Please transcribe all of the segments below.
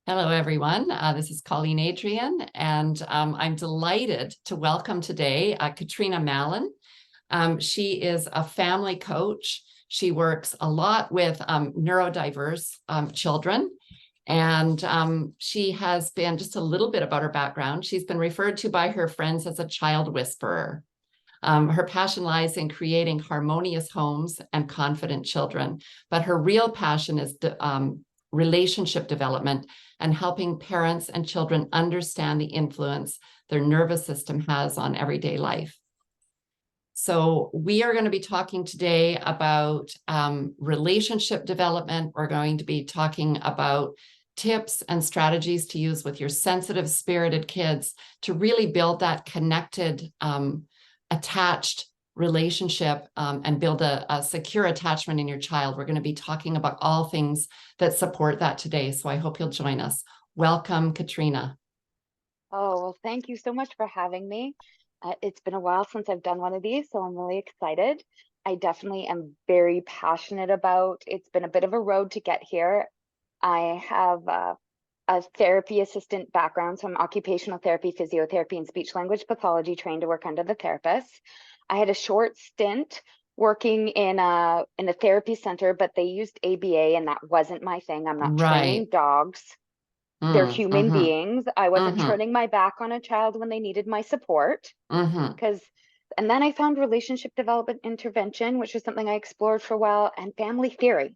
Hello, everyone. This is Colleen Adrian, and I'm delighted to welcome today Katrina Mallon. She is a family coach. She works a lot with neurodiverse children, and she has been, just a little bit about her background, she's been referred to by her friends as a child whisperer. Her passion lies in creating harmonious homes and confident children, but her real passion is relationship development and helping parents and children understand the influence their nervous system has on everyday life. So we are going to be talking today about relationship development. We're going to be talking about tips and strategies to use with your sensitive, spirited kids to really build that connected, attached relationship and build a secure attachment in your child. We're going to be talking about all things that support that today. So I hope you'll join us. Welcome, Katrina. Oh, well, thank you so much for having me. It's been a while since I've done one of these, so I'm really excited. I definitely am very passionate about, it's been a bit of a road to get here. I have a therapy assistant background, so I'm occupational therapy, physiotherapy, and speech language pathology trained to work under the therapist. I had a short stint working in a therapy center, but they used ABA, and that wasn't my thing. I'm not training dogs. They're human beings. I wasn't turning my back on a child when they needed my support. And then I found relationship development intervention, which is something I explored for a while, and family theory.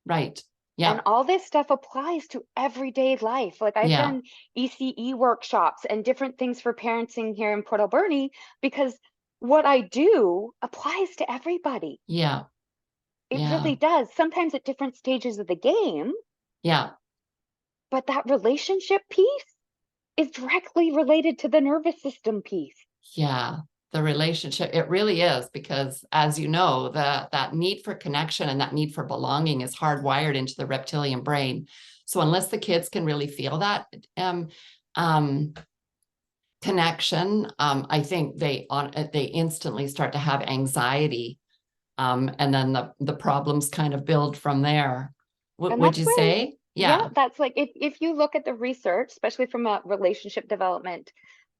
Right. Yeah. And all this stuff applies to everyday life. Like I've done ECE workshops and different things for parenting here in Port Alberni because what I do applies to everybody. Yeah. It really does. Sometimes at different stages of the game. Yeah. But that relationship piece is directly related to the nervous system piece. Yeah. The relationship, it really is, because as you know, that need for connection and that need for belonging is hardwired into the reptilian brain. So unless the kids can really feel that connection, I think they instantly start to have anxiety, and then the problems kind of build from there. Would you say? Yeah, that's like if you look at the research, especially from a relationship development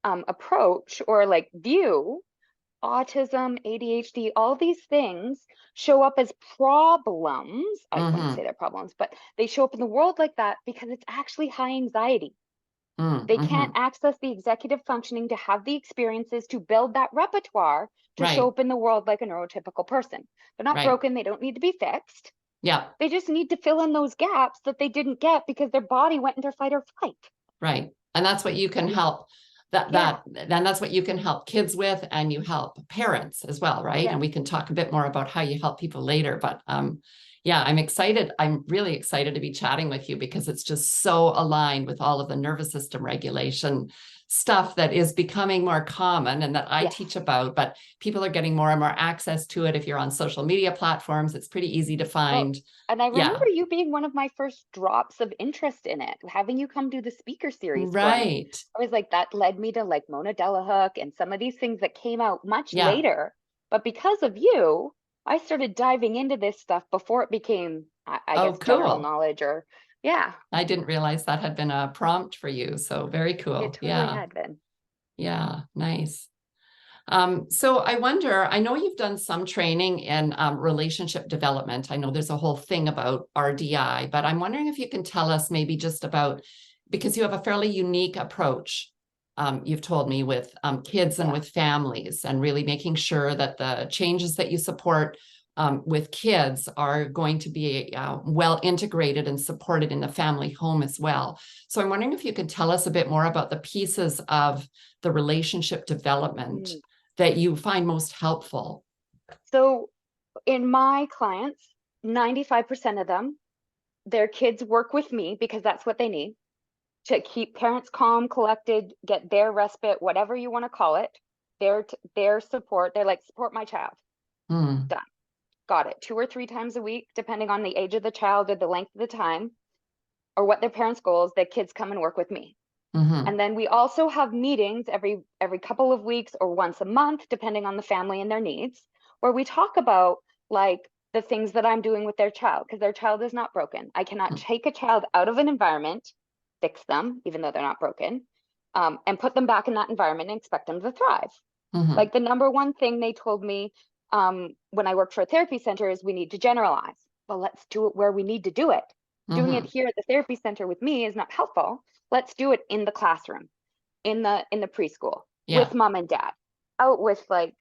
approach or like view, autism, ADHD, all these things show up as problems. I wouldn't say they're problems, but they show up in the world like that because it's actually high anxiety. They can't access the executive functioning to have the experiences to build that repertoire to show up in the world like a neurotypical person. They're not broken. They don't need to be fixed. Yeah. They just need to fill in those gaps that they didn't get because their body went into fight or flight. Right. And that's what you can help then that's what you can help kids with, and you help parents as well, right? And we can talk a bit more about how you help people later. But yeah, I'm excited. I'm really excited to be chatting with you because it's just so aligned with all of the nervous system regulation stuff that is becoming more common and that I teach about, but people are getting more and more access to it. If you're on social media platforms, it's pretty easy to find. And I remember you being one of my first drops of interest in it, having you come do the speaker series. Right. I was like, that led me to like Mona Delahook and some of these things that came out much later. But because of you, I started diving into this stuff before it became, I guess, general knowledge or I didn't realize that had been a prompt for you. So very cool. It totally had been. Yeah, nice. So I wonder, I know you've done some training in relationship development. I know there's a whole thing about RDI, but I'm wondering if you can tell us maybe just about, because you have a fairly unique approach, you've told me, with kids and with families, and really making sure that the changes that you support with kids are going to be well integrated and supported in the family home as well. So I'm wondering if you could tell us a bit more about the pieces of the relationship development that you find most helpful. So in my clients, 95% of them, their kids work with me because that's what they need to keep parents calm, collected, get their respite, whatever you want to call it, their support. They're like, support my child. Done. Got it. 2 or 3 times a week, depending on the age of the child or the length of the time, or what their parents' goals, the kids come and work with me. And then we also have meetings every couple of weeks or once a month, depending on the family and their needs, where we talk about like the things that I'm doing with their child, because their child is not broken. I cannot take a child out of an environment fix them, even though they're not broken, and put them back in that environment and expect them to thrive. Mhm. Like the number one thing they told me when I worked for a therapy center is we need to generalize. Well, let's do it where we need to do it. Doing it Mhm. here at the therapy center with me is not helpful. Let's do it in the classroom, in the preschool, Yeah. with mom and dad, out with like,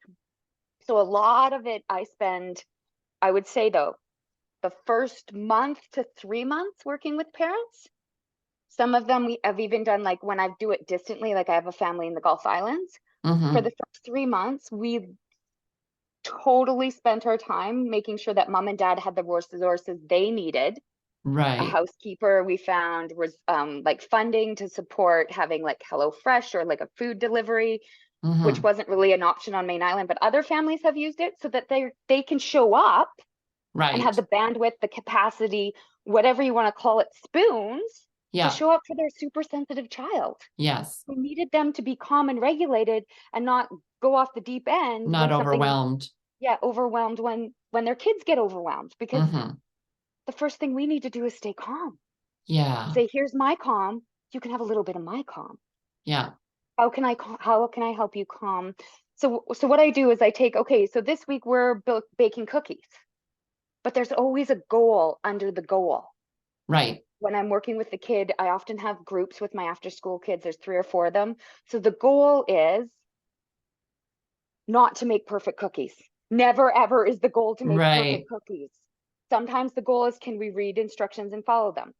so a lot of it I spend, I would say though, the first month to 3 months working with parents. Some of them I've even done like when I do it distantly, like I have a family in the Gulf Islands. For the Mhm. first 3 months, we totally spent our time making sure that mom and dad had the resources they needed. A Right. housekeeper we found was like funding to support having like HelloFresh or like a food delivery, which Mhm. wasn't really an option on Main Island, but other families have used it so that they can show up and have Right. the bandwidth, the capacity, whatever you want to call it, spoons to Yeah. show up for their super sensitive child Yes. who needed them to be calm and regulated and not go off the deep end Not when something, overwhelmed. yeah, overwhelmed when their kids get overwhelmed, because Mhm. the first thing we need to do is stay calm. Yeah. Say, here's my calm. You can have a little bit of my calm. Yeah. How can I help you calm? So what I do is I take, okay, so this week we're baking cookies, but there's always a goal under the goal. Right. When I'm working with the kid, I often have groups with my after school kids. There's 3 or 4 of them. So the goal is not to make perfect cookies. Never ever is the goal to make Right. perfect cookies. Sometimes the goal is, can we read instructions and follow them?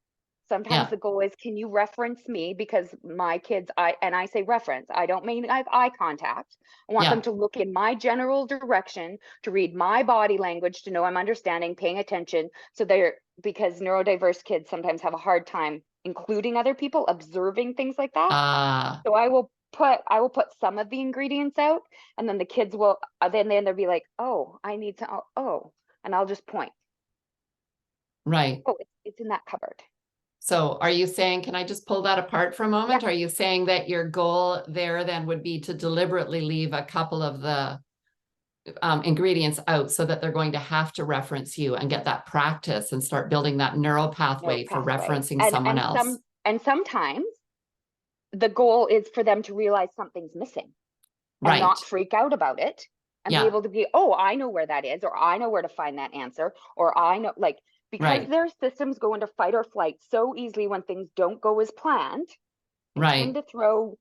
Sometimes Yeah. the goal is, can you reference me? Because my kids, I say reference, I don't mean I have eye contact. I want them Yeah. to look in my general direction, to read my body language, to know I'm understanding, paying attention. So because neurodiverse kids sometimes have a hard time including other people, observing things like that. Ah, So I will put some of the ingredients out, and then the kids will then they'll be like, oh, I need to, and I'll just point. right. Oh, it's in that cupboard. So are you saying, can I just pull that apart for a Yeah. moment? Are you saying that your goal there then would be to deliberately leave a couple of the ingredients out so that they're going to have to reference you and get that practice and start building that neural No pathway for pathway. referencing And someone and else? some and sometimes the goal is for them to realize something's missing and Right. not freak out about it, and be Yeah. able to be, oh, I know where that is, or I know where to find that answer, or I know, like, because Right. their systems go into fight or flight so easily when things don't go as planned. I tend Right. to throw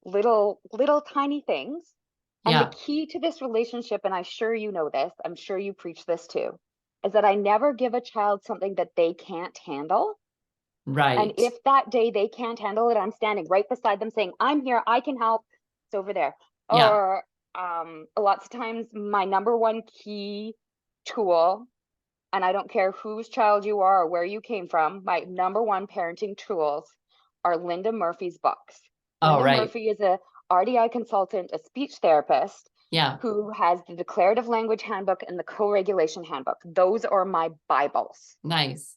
little tiny things. And the Yeah. key to this relationship, and I'm sure you know this, I'm sure you preach this too, is that I never give a child something that they can't handle. And Right. if that day they can't handle it, I'm standing right beside them saying, I'm here, I can help. It's over there. Yeah. Or lots of times my number one key tool, and I don't care whose child you are or where you came from, my number one parenting tools are Linda Murphy's books. Oh, Linda right. Murphy is a RDI consultant, a speech therapist Yeah. who has the Declarative Language Handbook and the Co-Regulation Handbook. Those are my Bibles. Nice.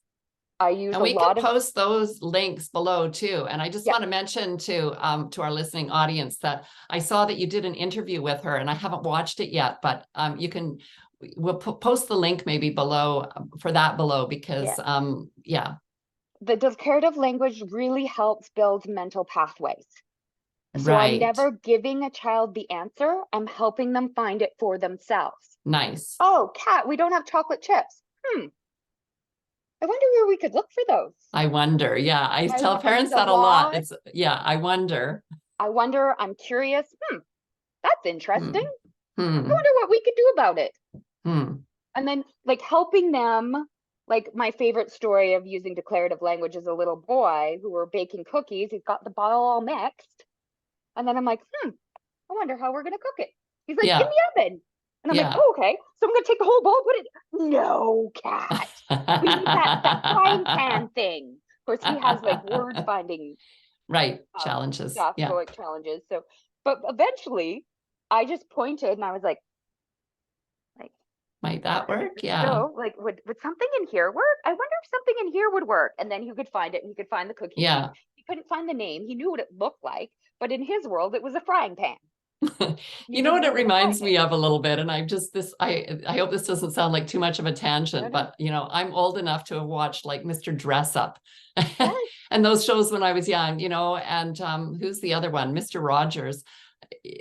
I use And a we can lot of, post those links below too. And I just yeah, want to mention to our listening audience that I saw that you did an interview with her, and I haven't watched it yet, but we'll post the link maybe below for that below, because yeah. yeah. The declarative language really helps build mental pathways. So I'm Right. never giving a child the answer. I'm helping them find it for themselves. Nice. Oh, Kat, we don't have chocolate chips. I wonder where we could look for those. I wonder. Yeah, I My tell happens parents a that a lot. lot. It's, yeah, I wonder. I wonder, I'm curious. That's Hmm. interesting. I Hmm. wonder what we could do about it. Hmm. And then like helping them, like my favorite story of using declarative language is a little boy who were baking cookies. He's got the bottle all mixed. And then I'm like, I wonder how we're gonna cook it. He's like, in Yeah. the oven. And I'm like, Yeah. oh, okay. So I'm gonna take the whole bowl, put it. No, Cat. We need that frying pan thing. Of course, he has like word finding Right. Challenges. stuff, Yeah. TOEIC challenges. So, but eventually, I just pointed and I was like, Might that where did work? this Yeah. go? Like, would something in here work? I wonder if something in here would work. And then he could find it, and he could find the cookie sheet. Yeah. He couldn't find the name. He knew what it looked like, but in his world, it was a frying pan. You know what it never reminds define me of a little bit, and I hope this doesn't sound like too much of a tangent, it. but I'm old enough to have watched like Mr. Dress Up Yes, and those shows when I was young, and who's the other one? Mr. Rogers.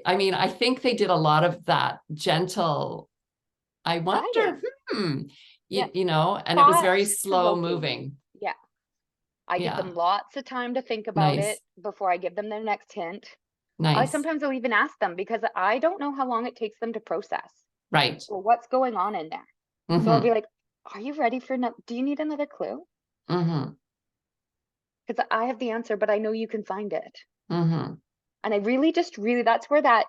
I mean, I think they did a lot of that gentle, I wonder, guidance. Yeah, and it was thought very slow provoking. moving. Yeah, I give Yeah. them lots of time to think about it Nice. before I give them their next hint. I Nice. sometimes will even ask them because I don't know how long it takes them to process Right. or what's going on in there. So I'll Mm-hmm. be like, are you ready for no, do you need another clue? Mm-hmm. Because I have the answer, but I know you can find it. Mm-hmm. And I really that's where that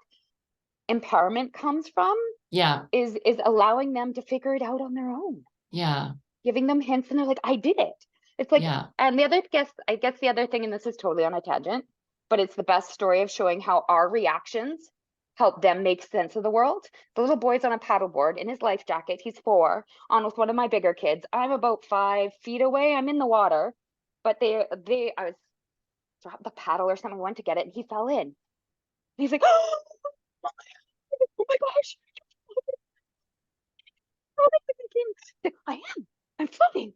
empowerment comes from, Yeah. is allowing them to figure it out on their own, Yeah. giving them hints, and they're like, I did it. It's like, Yeah. and I guess the other thing, and this is totally on a tangent, but it's the best story of showing how our reactions help them make sense of the world. The little boy's on a paddleboard in his life jacket. He's 4, on with one of my bigger kids. I'm about 5 feet away. I'm in the water, but I was dropped the paddle or something, went to get it, and he fell in. And he's like, oh my gosh, I am. I'm floating.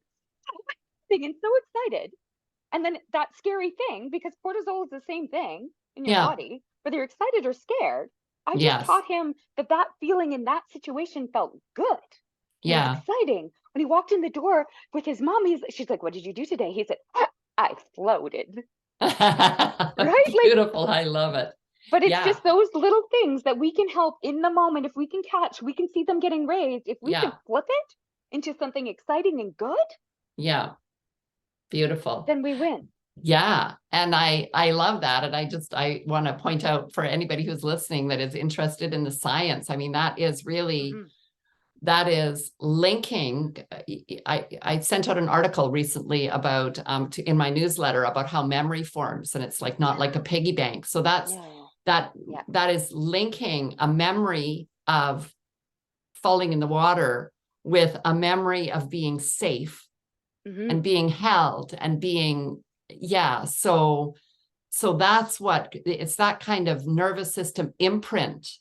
And so excited. And then that scary thing, because cortisol is the same thing in your Yeah. body, whether you're excited or scared. I just Yes. taught him that feeling in that situation felt good. It was Yeah. exciting. When he walked in the door with his mom, she's like, what did you do today? He said, I floated. Right? Like, Beautiful. I love it. but it's Yeah. just those little things that we can help in the moment. If we can catch, we can see them getting raised. If we can Yeah. flip it into something exciting and good, Yeah. Beautiful. then we win. Yeah. And I love that. And I want to point out for anybody who's listening that is interested in the science. I mean, that is really, Mm-hmm. that is linking. I sent out an article recently about in my newsletter about how memory forms, and it's like not like a piggy bank. So Yeah. that is linking a memory of falling in the water with a memory of being safe Mm-hmm. and being held and being, yeah. So that's what it's, that kind of nervous system imprint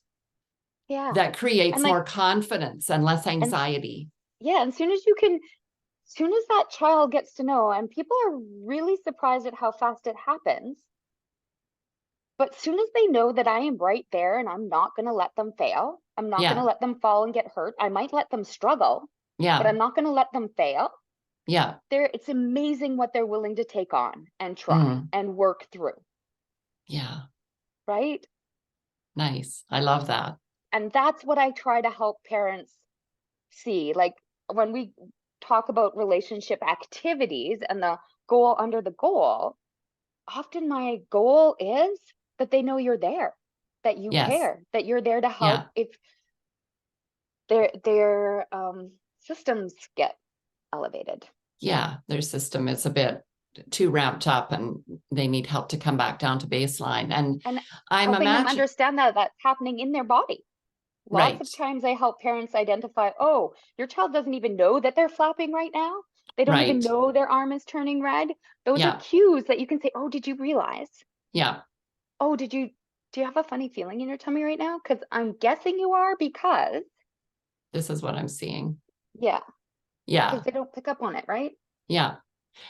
Yeah. that And creates like, more confidence and less and anxiety. yeah, and soon as that child gets to know, and people are really surprised at how fast it happens, but soon as they know that I am right there and I'm not going to let them fail, I'm not going to Yeah. let them fall and get hurt. I might let them struggle, but Yeah. I'm not going to let them fail. Yeah. It's amazing what they're willing to take on and try Mm, and work through, yeah. right? Nice. I love that. And that's what I try to help parents see. Like, when we talk about relationship activities and the goal under the goal, often my goal is that they know you're there, that you Yes. care, that you're there to help Yeah. if their systems get elevated. Yeah. Their system is a bit too ramped up and they need help to come back down to baseline. And And I'm helping them imagine, understand that that's happening in their body. Lots right. of times I help parents identify, oh, your child doesn't even know that they're flapping right now. They don't even Right. know their arm is turning red. Those are Yeah. cues that you can say, oh, did you realize? Yeah. Oh, do you have a funny feeling in your tummy right now? Because I'm guessing you are, because, This is what I'm seeing. yeah, because Yeah. they don't pick up on it, right? Yeah.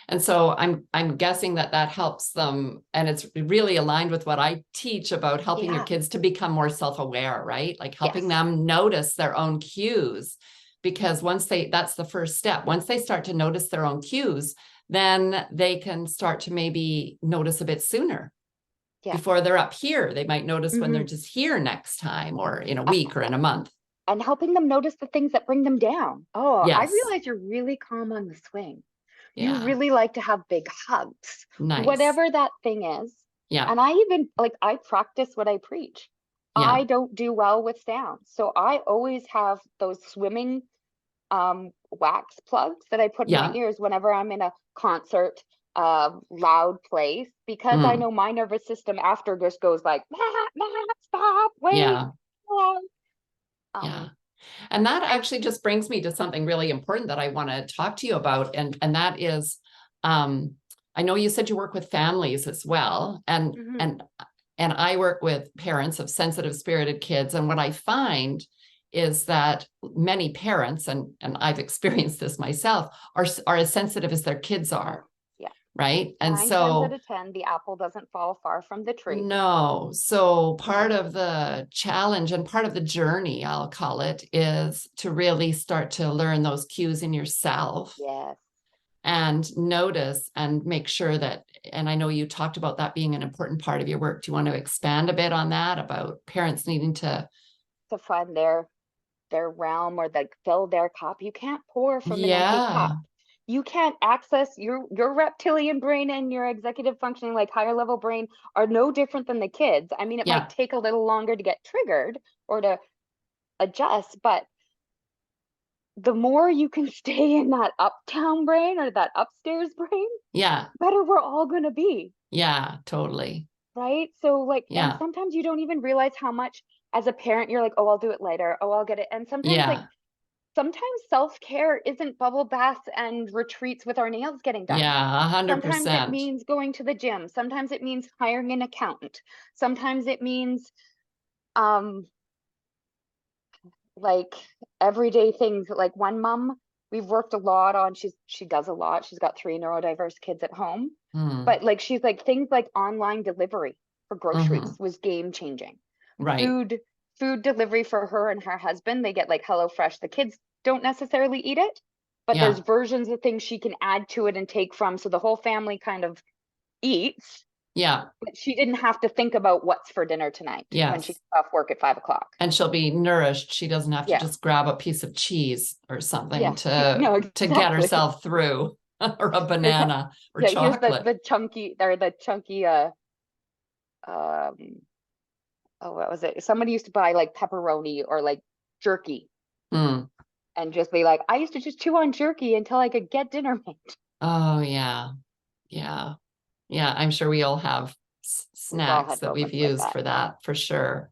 And so I'm guessing that helps them, and it's really aligned with what I teach about helping your Yeah. kids to become more self-aware, right? Like helping Yes. them notice their own cues, because that's the first step. Once they start to notice their own cues, then they can start to maybe notice a bit sooner Yes. before they're up here. They might notice when they're Mm-hmm. just here next time, or in a week or in a month. And helping them notice the things that bring them down. Oh, I Yes. realize you're really calm on the swing. You Yeah. really like to have big hugs, Nice. whatever that thing is. Yeah. And I even, like, I practice what I preach. Yeah. I don't do well with sound. So I always have those swimming wax plugs that I put in my Yeah. ears whenever I'm in a concert, loud place, because I Mm. know my nervous system after just goes like, stop, wait. Yeah. Yeah. Um, And that and actually just brings me to something really important that I want to talk to you about. And that is, I know you said you work with families as well. mhm. And and I work with parents of sensitive spirited kids. And what I find is that many parents, and I've experienced this myself, are as sensitive as their kids are. Yeah. Right. And 9 times so out of 10, the apple doesn't fall far from the tree. no. So part of the challenge and part of the journey, I'll call it, is to really start to learn those cues in yourself. Yes. And notice and make sure that, and I know you talked about that being an important part of your work. Do you want to expand a bit on that, about parents needing to find their realm, or like fill their cup? You can't pour from an empty yeah, cup. You can't access your reptilian brain, and your executive functioning, like higher level brain, are no different than the kids. I mean, it yeah, might take a little longer to get triggered or to adjust, but the more you can stay in that uptown brain or that upstairs brain, yeah, better we're all going to be. yeah, totally. Right. So like, and Yeah, sometimes you don't even realize how much as a parent you're like, oh, I'll do it later. Oh, I'll get it. And sometimes like, yeah, sometimes self-care isn't bubble baths and retreats with our nails getting done. yeah, Sometimes it 100%. means going to the gym. Sometimes it means hiring an accountant. Sometimes it means um like everyday things. Like one mom we've worked a lot on, she does a lot. She's got 3 neurodiverse kids at home. Hmm. But like she's like, things like online delivery for groceries was game changing. Right. Food delivery for her and her husband, they get like HelloFresh. The kids don't necessarily eat it, but there's Yeah, versions of things she can add to it and take from, so the whole family kind of eats, yeah, but she didn't have to think about what's for dinner tonight when she yes. gets off work at 5 o'clock. And she'll be nourished. She doesn't have to Yeah. just grab a piece of cheese or something Yeah. No, to get exactly. herself through, or a Here's banana or yeah, here's chocolate. the chunky um oh, what was it? Somebody used to buy like pepperoni or like jerky Hmm. and just be like, I used to just chew on jerky until I could get dinner made. Oh yeah, yeah, yeah. I'm sure we all have We've all snacks had that we've moments like used that. for that, for sure.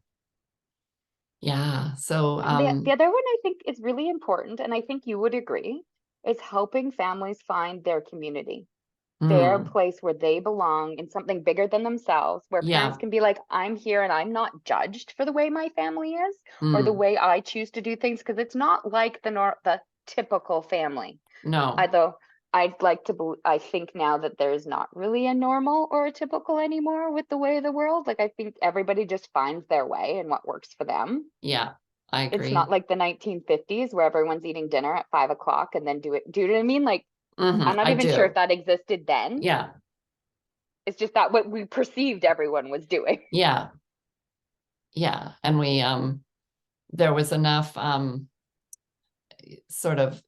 Yeah. So And the other one I think is really important, and I think you would agree, is helping families find their community, their hmm, place where they belong in something bigger than themselves, where parents yeah. can be like, I'm here and I'm not judged for the way my family is or the Hmm. way I choose to do things, because it's not like the typical family. No. Although I'd like to, I think now that there's not really a normal or a typical anymore with the way of the world. Like I think everybody just finds their way and what works for them. Yeah, I It's not agree. like the 1950s where everyone's eating dinner at 5 o'clock and then do you know what I mean? Like, I'm not I even sure if do. that existed then. Yeah. It's just that what we perceived everyone was doing. Yeah. Yeah. And we there was enough sort of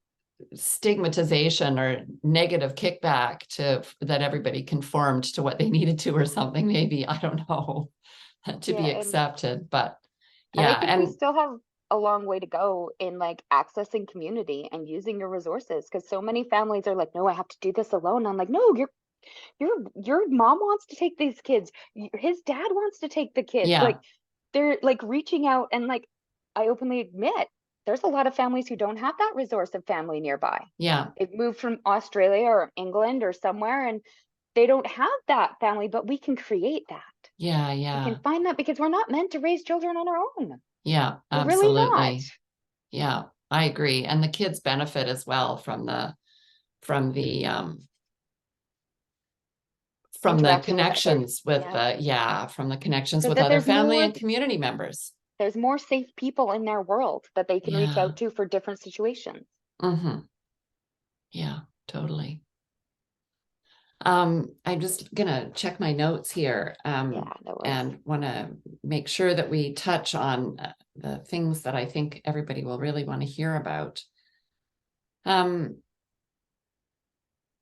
stigmatization or negative kickback to that everybody conformed to what they needed to or something, maybe, I don't know, to Yeah, be and accepted. But I yeah, think we and still have a long way to go in like accessing community and using your resources, because so many families are like, no, I have to do this alone. I'm like, no, your mom wants to take these kids. His dad wants to take the kids. yeah, Like they're like reaching out, and like I openly admit there's a lot of families who don't have that resource of family nearby. yeah, They've moved from Australia or England or somewhere, and they don't have that family, but we can create that. yeah, We can yeah, find that, because we're not meant to raise children on our own. yeah, We're really not. absolutely. Yeah, I agree. And the kids benefit as well from the from the Interacting with other, connections with yeah, from the connections because with that other family and community members. there's more safe people in their world that they can reach Yeah. out to for different situations. Hmm. Yeah, totally. I'm just gonna check my notes here, Yeah, no worries. and want to make sure that we touch on the things that I think everybody will really want to hear about. Um,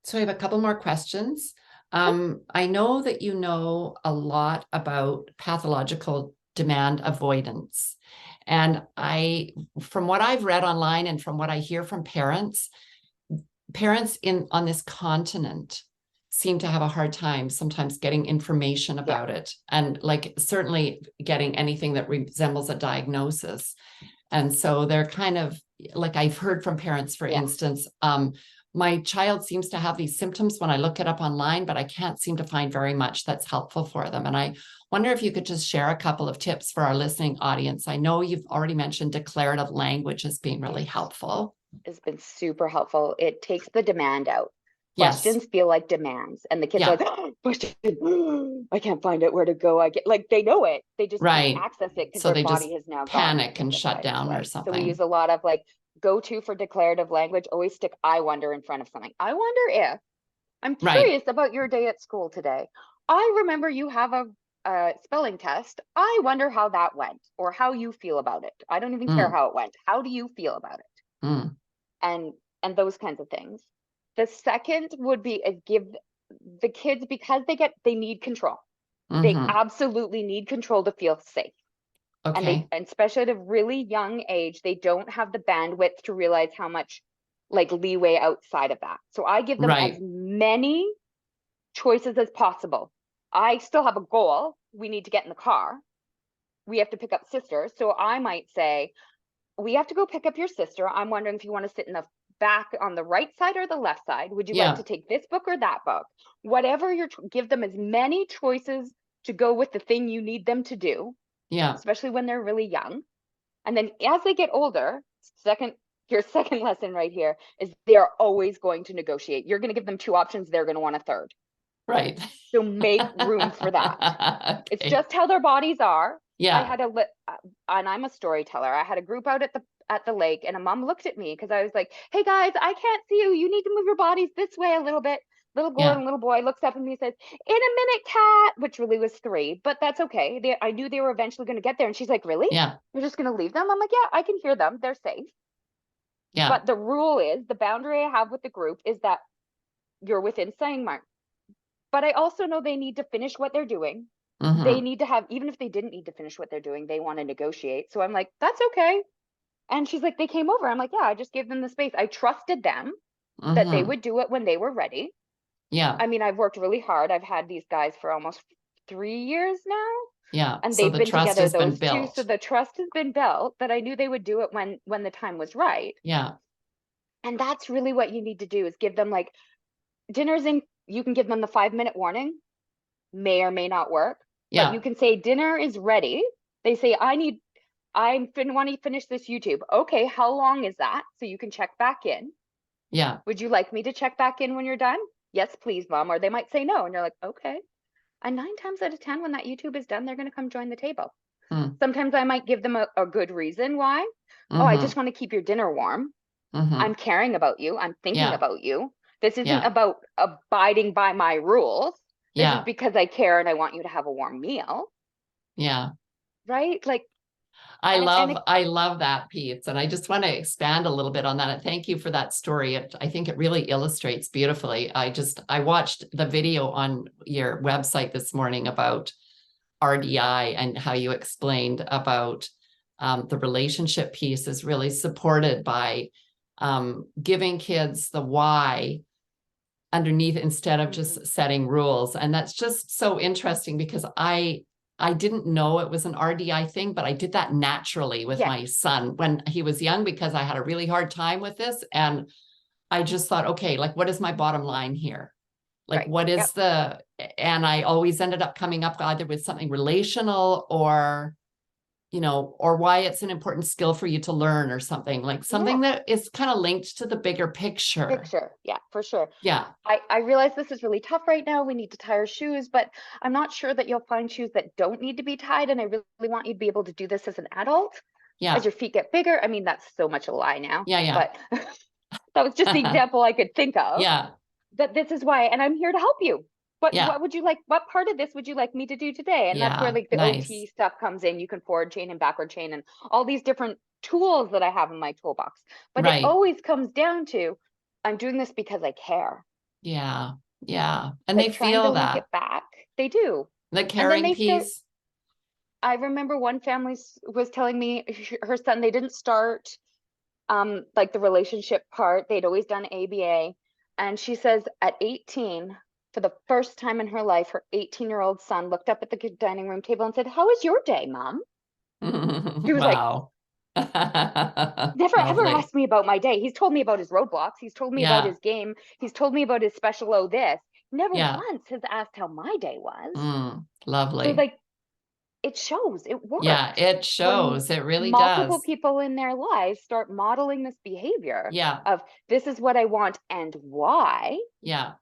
so I have a couple more questions. I know that you know a lot about pathological demand avoidance. And from what I've read online and from what I hear from parents on this continent seem to have a hard time sometimes getting information Yeah, about it, and like certainly getting anything that resembles a diagnosis. And so they're kind of like, I've heard from parents, for yeah, instance, my child seems to have these symptoms when I look it up online, but I can't seem to find very much that's helpful for them. And I wonder if you could just share a couple of tips for our listening audience. I know you've already mentioned declarative language as being really helpful. It's been super helpful. It takes the demand out. Yes. Questions feel like demands, and the kids are Yeah. like, oh, question, I can't find it, where to go. I get like, they know it. They just can't Right. access it because So their they just body has now gone panic into and the shut fight or down or flight. So we use something. a lot of like go-to for declarative language. Always stick I wonder in front of something. I wonder if, I'm Right. curious about your day at school today. I remember you have a spelling test. I wonder how that went or how you feel about it. I don't even care Mm, how it went. How do you feel about it? mm, And those kinds of things. The second would be give the kids, because they need control. They mm-hmm. absolutely need control to feel safe. Okay. And especially at a really young age, they don't have the bandwidth to realize how much like leeway outside of that. So I give them as Right. many choices as possible. I still have a goal. We need to get in the car. We have to pick up sister. So I might say, we have to go pick up your sister. I'm wondering if you want to sit in the back on the right side or the left side. Would you like Yeah. to take this book or that book? Whatever give them as many choices to go with the thing you need them to do, Yeah. especially when they're really young. And then as they get older, your second lesson right here is they are always going to negotiate. You're going to give them two options. They're going to want a third. Right. So make room for that. It's Okay. just how their bodies are. I Yeah. had and I'm a storyteller. I had a group out at the lake, and a mom looked at me because I was like, "Hey guys, I can't see you. You need to move your bodies this way a little bit." Little girl Yeah. and little boy looks up at me and says, "In a minute, cat," which really was 3, but that's okay. I knew they were eventually going to get there, and she's like, "Really? Yeah. You're just going to leave them?" I'm like, "Yeah, I can hear them. They're safe." Yeah. But the rule is, the boundary I have with the group is that you're within saying mark. But I also know they need to finish what they're doing. They Mm-hmm. need to have, even if they didn't need to finish what they're doing, they want to negotiate. So I'm like, that's okay. And she's like, they came over. I'm like, yeah, I just gave them the space. I trusted them that they Mm-hmm. would do it when they were ready. Yeah. I mean, I've worked really hard. I've had these guys for almost 3 years now, Yeah. and So they've the been trust together has been those two. So built. the trust has been built that I knew they would do it when the time was right. Yeah. And that's really what you need to do, is give them like dinners in, you can give them the 5-minute warning, may or may not work, but you Yeah. can say dinner is ready. They say, I want to finish this YouTube. Okay, how long is that? So you can check back in. Yeah. Would you like me to check back in when you're done? Yes, please, mom. Or they might say no. And you're like, okay. And 9 times out of 10, when that YouTube is done, they're going to come join the table. Mm. Sometimes I might give them a good reason why. Oh, I Mm-hmm. just want to keep your dinner warm. Mm-hmm. I'm caring about you. I'm thinking Yeah. about you. This isn't Yeah. about abiding by my rules. This is Yeah. because I care and I want you to have a warm meal. Yeah. Right? Like, I and love, it, I love that piece. And I just want to expand a little bit on that. And thank you for that story. I think it really illustrates beautifully. I watched the video on your website this morning about RDI and how you explained about the relationship piece is really supported by giving kids the why underneath instead of just setting rules. And that's just so interesting because I didn't know it was an RDI thing, but I did that naturally with yes, my son when he was young because I had a really hard time with this. And I just thought, okay, like, what is my bottom line here? Like, right. what Yep. is and I always ended up coming up either with something relational or, or why it's an important skill for you to learn or something like Yeah. something that is kind of linked to the bigger picture. Picture. Yeah, for sure. Yeah. I realize this is really tough right now. We need to tie our shoes, but I'm not sure that you'll find shoes that don't need to be tied. And I really want you to be able to do this as an adult, as Yeah. your feet get bigger. I mean, that's so much a lie now, Yeah. but that was just the Yeah. example I could think of. Yeah. That this is why, and I'm here to help you. But Yeah. what would you like? What part of this would you like me to do today? And that's where Yeah. like the OT Nice. stuff comes in. You can forward chain and backward chain and all these different tools that I have in my toolbox. But it Right. always comes down to, I'm doing this because I care. Yeah. Yeah. And they But trying to feel link that it back, they do. the And then caring they start. piece. I remember one family was telling me her son, they didn't start like the relationship part. They'd always done ABA. And she says at 18, for the first time in her life, her 18-year-old son looked up at the dining room table and said, "How was your day, mom?" She was like, Wow. Never ever Lovely. asked me about my day. He's told me about his roadblocks. He's told me about Yeah. his game. He's told me about his special this. Never Yeah. once has asked how my day was. So Lovely. like it shows, it Yeah, works it when shows. It really multiple does. people in their lives start modeling this behavior Yeah. of this is what I want and why, Yeah.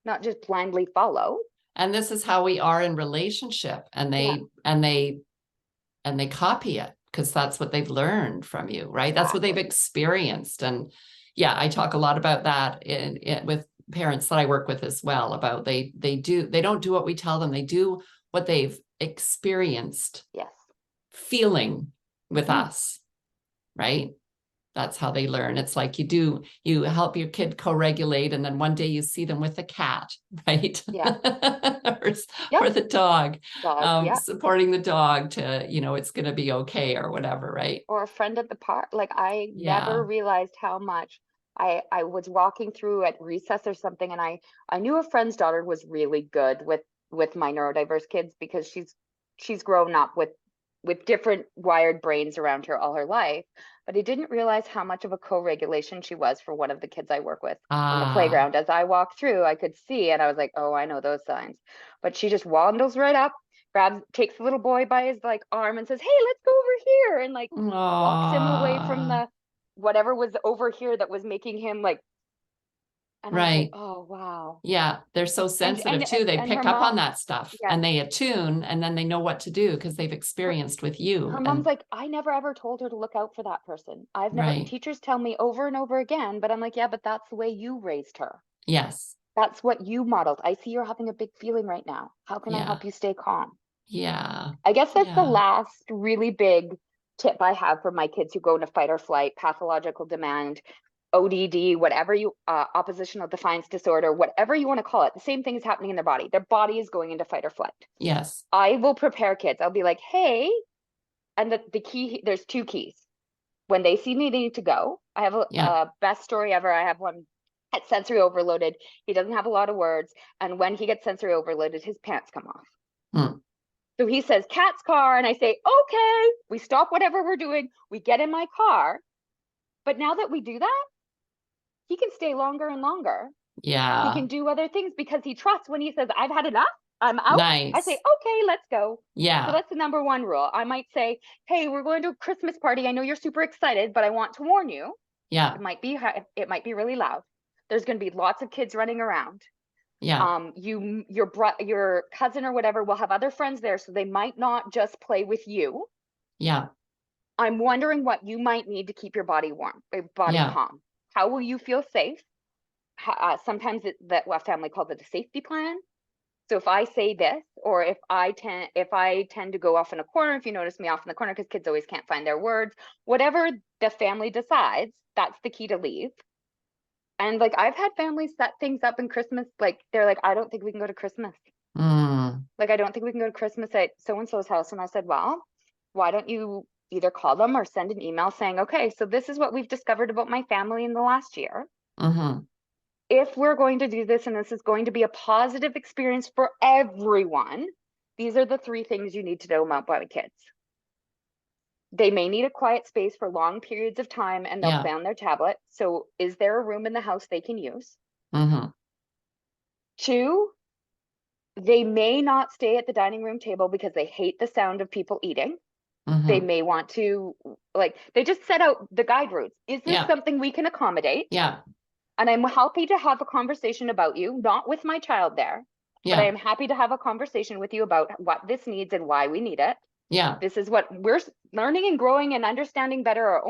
not just blindly follow. And this is how we are in relationship. And Yeah, they copy it because that's what they've learned from you, right? That's what they've exactly. experienced. And yeah, I talk a lot about that with parents that I work with as well, about they don't do what we tell them. They do what they've experienced Yes. feeling with Mhm. us, right? That's how they learn. It's like you help your kid co-regulate, and then one day you see them with the cat, right? Yeah. or, Yep. or the dog, Dog. Yeah. supporting the dog to, it's going to be okay or whatever, right? Or a friend at the park. Like I never Yeah. realized how much I was walking through at recess or something, and I knew a friend's daughter was really good with my neurodiverse kids because she's grown up with different wired brains around her all her life. But I didn't realize how much of a co-regulation she was for one of the kids I work with on the Ah, playground. As I walked through, I could see, and I was like, oh, I know those signs. But she just wandles right up, grabs, takes the little boy by his like arm and says, hey, let's go over here, and like walks him away from ah, the whatever was over here that was making him like, and I was like, right. oh wow. Yeah, they're so and sensitive and too. They and her pick up on mom, that stuff yeah, and they attune, and then they know what to do because they've her experienced with you. her mom's And like, I never ever told her to look out for that person. I've never, right. teachers tell me over and over again, but I'm like, yeah, but that's the way you raised her. Yes. That's what you modeled. I see you're having a big feeling right now. How can I Yeah. help you stay calm? Yeah. I guess that's the Yeah. last really big tip I have for my kids who go into fight or flight, pathological demand, ODD, whatever you, oppositional defiance disorder, whatever you want to call it. The same thing is happening in their body. Their body is going into fight or flight. Yes. I will prepare kids. I'll be like, hey, and the key, there's two keys. When they see me, they need to go. I have Yeah. a best story ever. I have one at sensory overloaded. He doesn't have a lot of words. And when he gets sensory overloaded, his pants come off. Hmm. So he says, cat's car. And I say, okay, we stop whatever we're doing. We get in my car. But now that we do that, he can stay longer and longer. He Yeah. can do other things because he trusts when he says, I've had enough. I'm out. I say, Nice. okay, let's go. So Yeah. that's the number one rule. I might say, hey, we're going to a Christmas party. I know you're super excited, but I want to warn you, Yeah. it might be really loud. There's going to be lots of kids running around. Yeah. Your cousin or whatever will have other friends there, so they might not just play with you. Yeah. I'm wondering what you might need to keep your body warm, body Yeah. calm. How will you feel safe? Sometimes that what family calls it a safety plan. So if I say this, or if I tend to go off in a corner, if you notice me off in the corner, because kids always can't find their words, whatever the family decides, that's the key to leave. And like I've had families set things up in Christmas, like they're like, I don't think we can go to Christmas. Mm. Like I don't think we can go to Christmas at so and so's house. And I said, well, why don't you either call them or send an email saying, okay, so this is what we've discovered about my family in the last year. Mm-hmm. If we're going to do this and this is going to be a positive experience for everyone, these are the three things you need to know about the kids. They may need a quiet space for long periods of time and they'll Yeah. play on their tablet. So is there a room in the house they can use? Mm-hmm. Two, they may not stay at the dining room table because they hate the sound of people eating. They Mm-hmm. may want to, like, they just set out the guide routes. Is this Yeah. something we can accommodate? Yeah. And I'm happy to have a conversation about you, not with my child there, but I Yeah. am happy to have a conversation with you about what this needs and why we need it. Yeah. This is what we're learning and growing and understanding better our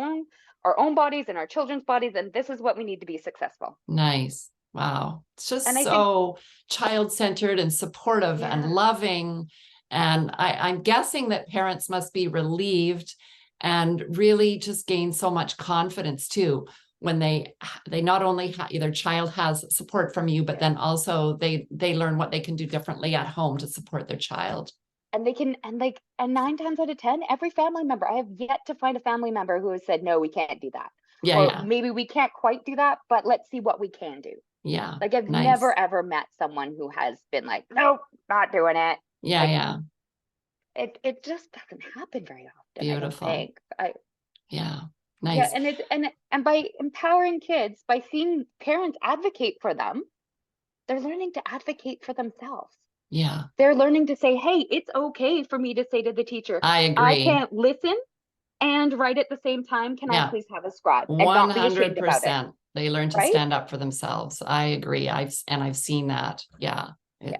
own bodies and our children's bodies, and this is what we need to be successful. Nice. Wow. It's And just I think, so child-centered and supportive and yeah, loving. And I'm guessing that parents must be relieved and really just gain so much confidence too when they not only their child has support from you, but yeah. then also they learn what they can do differently at home to support their child. And they can, and 9 times out of 10, every family member, I have yet to find a family member who has said, no, we can't do that. Yeah, Or yeah, maybe we can't quite do that, but let's see what we can do. yeah. Like I've Nice. never ever met someone who has been like, nope, not doing it. Yeah, Like yeah. it just doesn't happen very often, I don't Beautiful. think. I Yeah. Yeah, Nice. and by empowering kids, by seeing parents advocate for them, they're learning to advocate for themselves. Yeah. They're learning to say, hey, it's okay for me to say to the teacher, I I agree. can't listen and write at the same time. Can I Yeah. please have a scribe and not be ashamed about it? 100%. They learn to Right? stand up for themselves. I agree. I've seen that. Yeah. Yeah.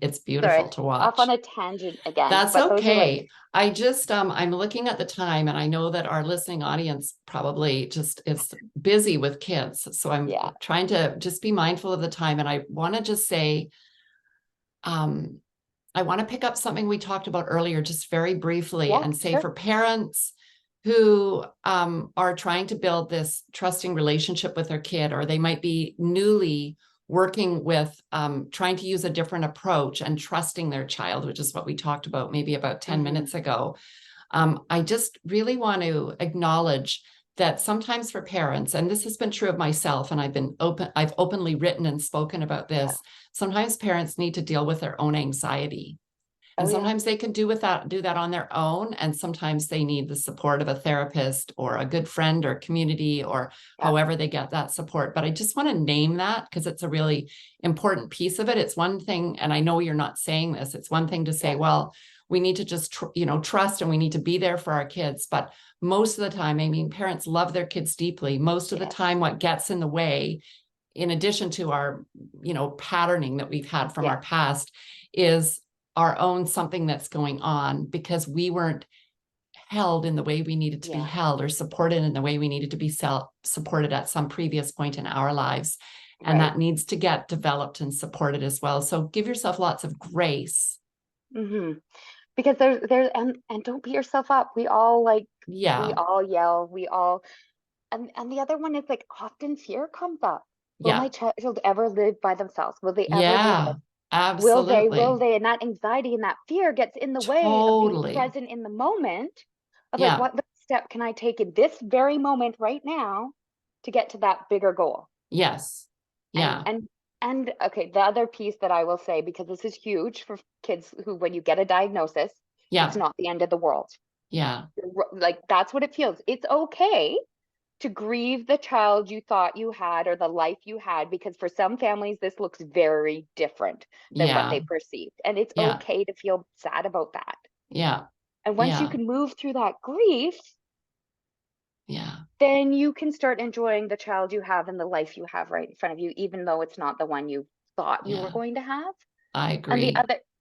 It's beautiful Sorry, to off on watch. a tangent again, That's but those are like, okay. I just I'm looking at the time, and I know that our listening audience probably just is busy with kids. So I'm yeah, trying to just be mindful of the time. And I want to just say, um, I want to pick up something we talked about earlier, just very briefly, yeah, and say sure. for parents who are trying to build this trusting relationship with their kid, or they might be newly working with trying to use a different approach and trusting their child, which is what we talked about maybe about 10 Mm-hmm. minutes ago. I just really want to acknowledge that sometimes for parents, and this has been true of myself, and I've openly written and spoken about Yeah. this. Sometimes parents need to deal with their own anxiety. Oh, And yeah. sometimes they can do that on their own. And sometimes they need the support of a therapist or a good friend or community, or Yeah. however they get that support. But I just want to name that because it's a really important piece of it. It's one thing, and I know you're not saying this, it's one thing to say, Yeah. well, we need to just trust, and we need to be there for our kids. But most of the time, I mean, parents love their kids deeply. Most of the Yes. time, what gets in the way, in addition to our patterning that we've had from Yeah. our past, is our own something that's going on because we weren't held in the way we needed to be Yeah. held, or supported in the way we needed to be supported at some previous point in our lives. And Right. that needs to get developed and supported as well. So give yourself lots of grace. Mm-hmm. Because there's and don't beat yourself up. We all we Yeah. all yell, we all and the other one is like often fear comes up. Will my Yeah. child ever live by themselves? Will they ever do this? Yeah. Will Absolutely. they? And that anxiety and that fear gets in the way of being Totally. present in the moment of like, Yeah. what step can I take in this very moment right now to get to that bigger goal? Yes. And Yeah. and and okay, the other piece that I will say, because this is huge for kids who, when you get a diagnosis, it's Yeah. not the end of the world. Yeah. Like that's what it feels. It's okay to grieve the child you thought you had or the life you had, because for some families this looks very different than what Yeah. they perceived, and it's Yeah. okay to feel sad about that. Yeah. And once you Yeah. can move through that grief, Yeah. then you can start enjoying the child you have and the life you have right in front of you, even though it's not the one you thought you were Yeah. going to have. I And agree.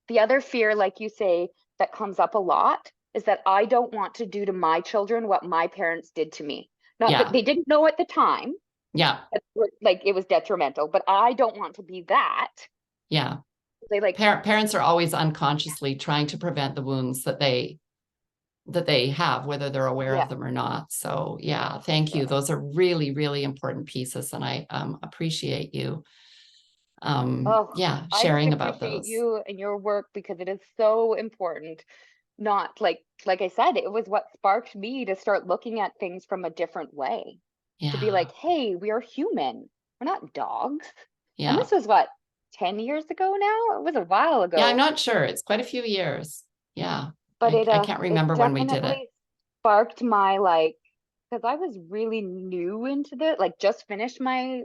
the other fear, like you say, that comes up a lot is that I don't want to do to my children what my parents did to me. Not that Yeah. they didn't know at the time, Yeah. like it was detrimental, but I don't want to be that. Yeah. They like, Parents are always unconsciously trying to prevent the wounds that they have, whether they're aware of yeah, them or not. So yeah, for thank you. sure. Those are really, really important pieces, and I appreciate you Oh, yeah, I just sharing about appreciate those. you and your work because it is so important. Not like I said, it was what sparked me to start looking at things from a different way. To be Yeah. like, hey, we are human. We're not dogs. And Yeah. this was what, 10 years ago now? It was a while Yeah, I'm ago. not sure. It's quite a few years. Yeah. But I can't it remember when we did it. definitely sparked my like, because I was really new into this, like just finished my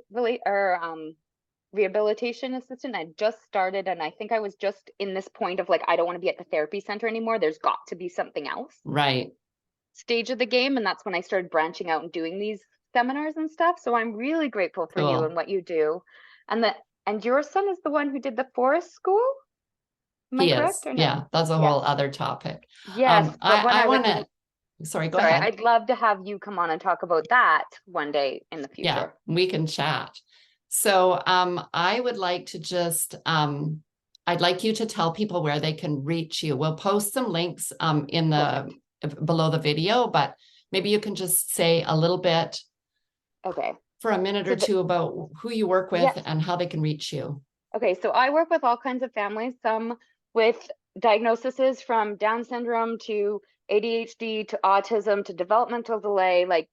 rehabilitation assistant. I just started, and I think I was just in this point of like, I don't want to be at the therapy center anymore. There's got to be something else Right. stage of the game. And that's when I started branching out and doing these seminars and stuff. So I'm really grateful for you and Cool. what you do. And that, and your son is the one who did the forest school. Am I He correct is. or no? Yeah, that's a Yes. whole other topic. Yes. But when I I want would, to, sorry, go sorry, ahead. I'd love to have you come on and talk about that one day in the Yeah, future. we can chat. So I would like to just I'd like you to tell people where they can reach you. We'll post some links in the Perfect. below the video, but maybe you can just say a little bit Okay. for a minute So or two about who you work with yes. and how they can reach you. Okay. So I work with all kinds of families, some with diagnoses from Down syndrome to ADHD to autism to developmental delay, like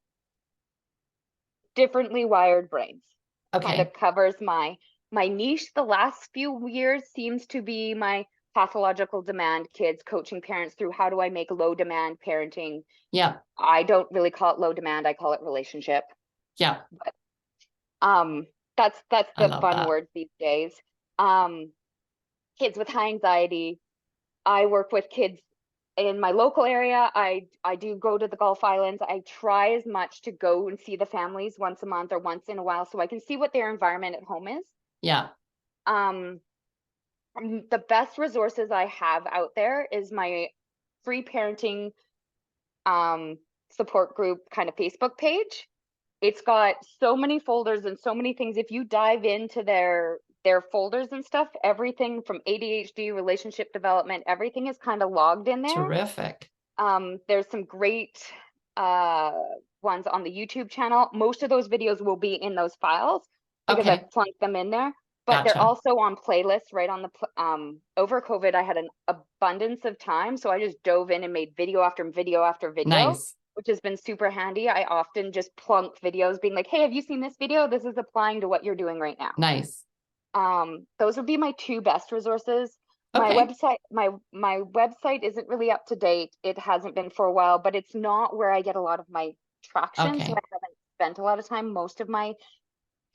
differently wired brains. Kind of Okay. covers my niche. The last few years seems to be my pathological demand kids, coaching parents through how do I make low demand parenting. Yeah. I don't really call it low demand, I call it relationship. Yeah. But, that's I the love fun that. word these days. Kids with high anxiety. I work with kids in my local area. I do go to the Gulf Islands. I try as much to go and see the families once a month or once in a while so I can see what their environment at home is. Yeah. The best resources I have out there is my free parenting support group kind of Facebook page. It's got so many folders and so many things. If you dive into their folders and stuff, everything from ADHD, relationship development, everything is kind of logged in there. Terrific. There's some great ones on the YouTube channel. Most of those videos will be in those files because Okay. I've plunked them in there. But they're Gotcha. also on playlists right on the over COVID. I had an abundance of time, so I just dove in and made video after video after video, Nice. which has been super handy. I often just plunk videos being like, hey, have you seen this video? This is applying to what you're doing right now. Nice. Those would be my two best resources. My Okay. website, my website isn't really up to date. It hasn't been for a while, but it's not where I get a lot of my traction. So I Okay. haven't spent a lot of time. Most of my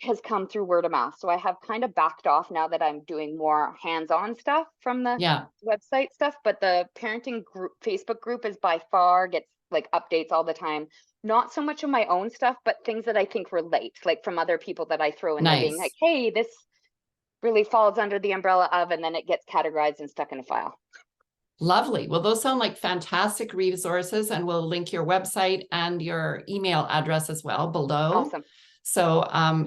has come through word of mouth. So I have kind of backed off now that I'm doing more hands-on stuff from the Yeah. website stuff. But the parenting group, Facebook group is by far gets like updates all the time. Not so much of my own stuff, but things that I think relate, like from other people that I throw in there being like, Nice. hey, this really falls under the umbrella of, and then it gets categorized and stuck in a file. Lovely. Well, those sound like fantastic resources, and we'll link your website and your email address as well below. Awesome. So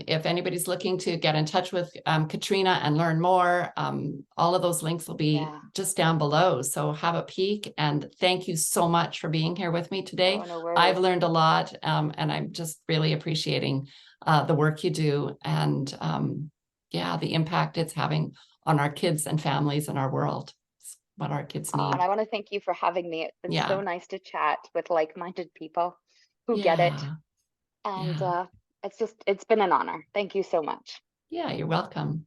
if anybody's looking to get in touch with Katrina and learn more, all of those links will be just down below. So have a peek, and thank you so much for being here with me today. Oh, no worries. I've learned a lot, and I'm just really appreciating the work you do, and yeah, the impact it's having on our kids and families and our world. It's what our kids need. And I want to thank you for having me. It's been so nice to chat with like-minded people who get it. And it's been an honor. Thank you so much. Yeah, you're welcome.